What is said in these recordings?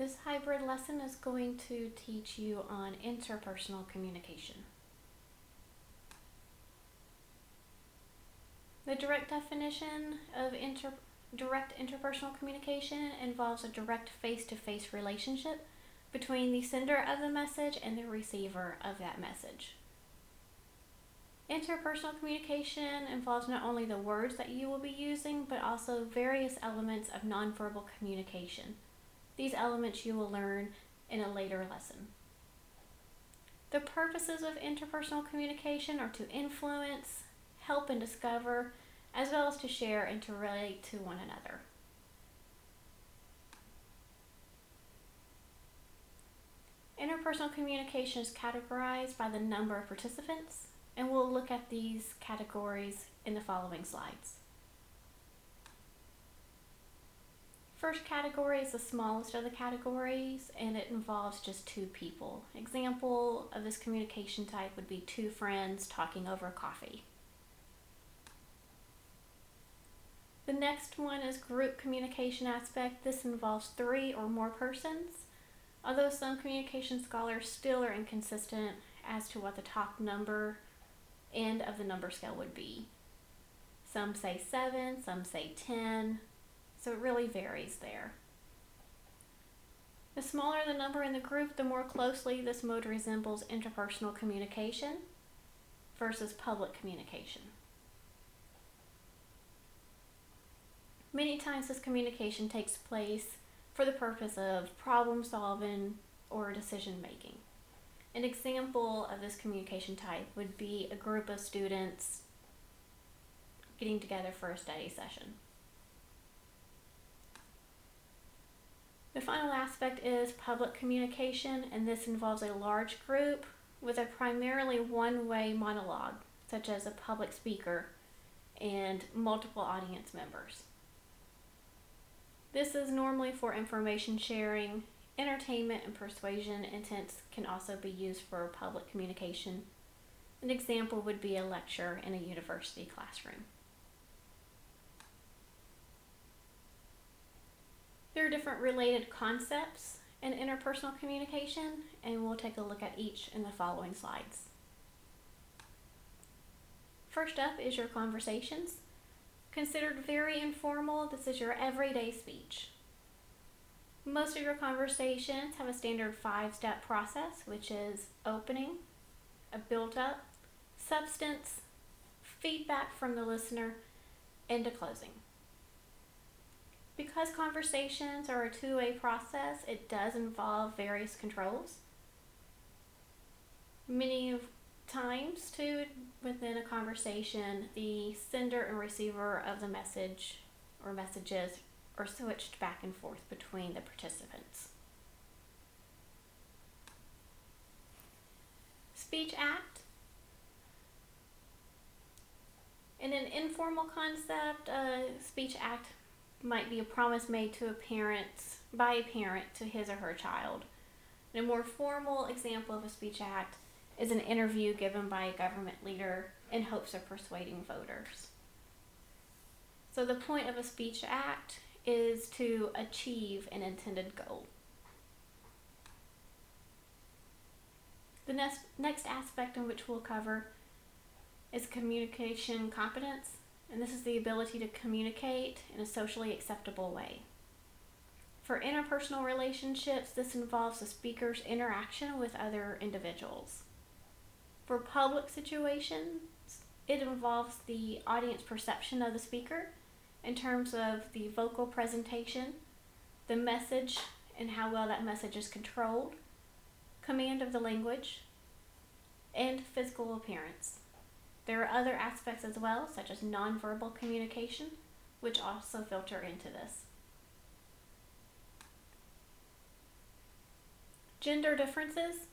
This hybrid lesson is going to teach you on interpersonal communication. The direct definition of direct interpersonal communication involves a direct face-to-face relationship between the sender of the message and the receiver of that message. Interpersonal communication involves not only the words that you will be using, but also various elements of nonverbal communication. These elements you will learn in a later lesson. The purposes of interpersonal communication are to influence, help and discover, as well as to share and to relate to one another. Interpersonal communication is categorized by the number of participants, and we'll look at these categories in the following slides. First category is the smallest of the categories, and it involves just two people. Example of this communication type would be two friends talking over coffee. The next one is group communication aspect. This involves 3 or more persons, although some communication scholars still are inconsistent as to what the top number end of the number scale would be. Some say 7, some say 10. So it really varies there. The smaller the number in the group, the more closely this mode resembles interpersonal communication versus public communication. Many times this communication takes place for the purpose of problem solving or decision making. An example of this communication type would be a group of students getting together for a study session. The final aspect is public communication, and this involves a large group with a primarily one-way monologue, such as a public speaker and multiple audience members. This is normally for information sharing, entertainment, and persuasion. Intents can also be used for public communication. An example would be a lecture in a university classroom. There are different related concepts in interpersonal communication, and we'll take a look at each in the following slides. First up is your conversations. Considered very informal, this is your everyday speech. Most of your conversations have a standard 5-step process, which is opening, a build-up, substance, feedback from the listener, and a closing. Because conversations are a two-way process, it does involve various controls. Many times, too, within a conversation, the sender and receiver of the message or messages are switched back and forth between the participants. Speech act. In an informal concept, a speech act might be a promise made to by a parent to his or her child. And a more formal example of a speech act is an interview given by a government leader in hopes of persuading voters. So the point of a speech act is to achieve an intended goal. The next aspect in which we'll cover is communication competence. And this is the ability to communicate in a socially acceptable way. For interpersonal relationships, this involves the speaker's interaction with other individuals. For public situations, it involves the audience perception of the speaker in terms of the vocal presentation, the message and how well that message is controlled, command of the language, and physical appearance. There are other aspects as well, such as nonverbal communication, which also filter into this. Gender differences.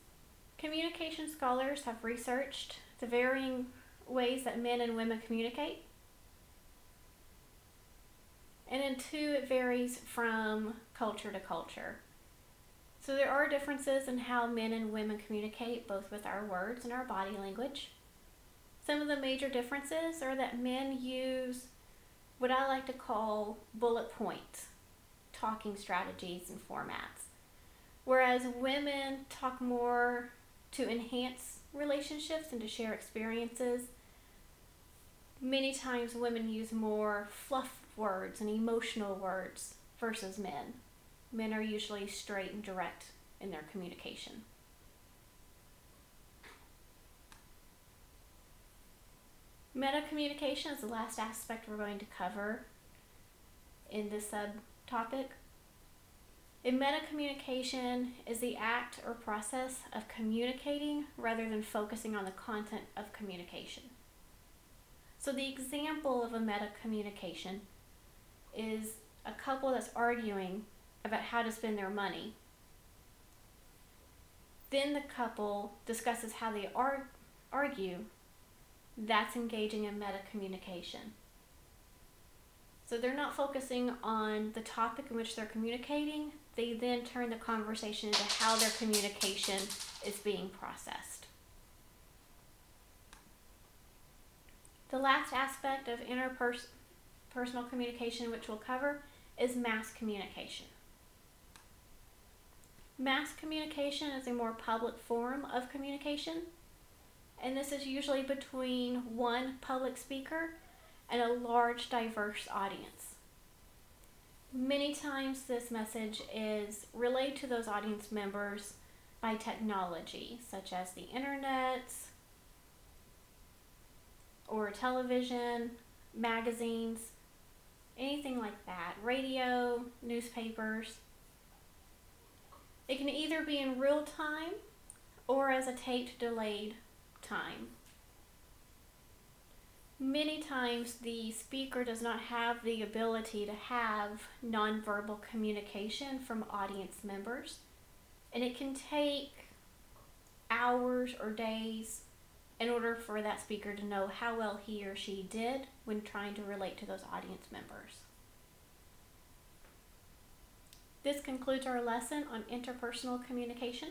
Communication scholars have researched the varying ways that men and women communicate. And in 2, it varies from culture to culture. So there are differences in how men and women communicate, both with our words and our body language. Some of the major differences are that men use what I like to call bullet point talking strategies and formats. Whereas women talk more to enhance relationships and to share experiences, many times women use more fluff words and emotional words versus men. Men are usually straight and direct in their communication. Meta communication is the last aspect we're going to cover in this subtopic. In meta communication is the act or process of communicating rather than focusing on the content of communication. So the example of a meta communication is a couple that's arguing about how to spend their money. Then the couple discusses how they argue. That's engaging in meta communication. So they're not focusing on the topic in which they're communicating. They then turn the conversation into how their communication is being processed. The last aspect of interpersonal communication, which we'll cover, is mass communication. Mass communication is a more public form of communication, and this is usually between one public speaker and a large, diverse audience. Many times this message is relayed to those audience members by technology, such as the internet, or television, magazines, anything like that, radio, newspapers. It can either be in real time or as a taped delayed time. Many times the speaker does not have the ability to have nonverbal communication from audience members, and it can take hours or days in order for that speaker to know how well he or she did when trying to relate to those audience members. This concludes our lesson on interpersonal communication.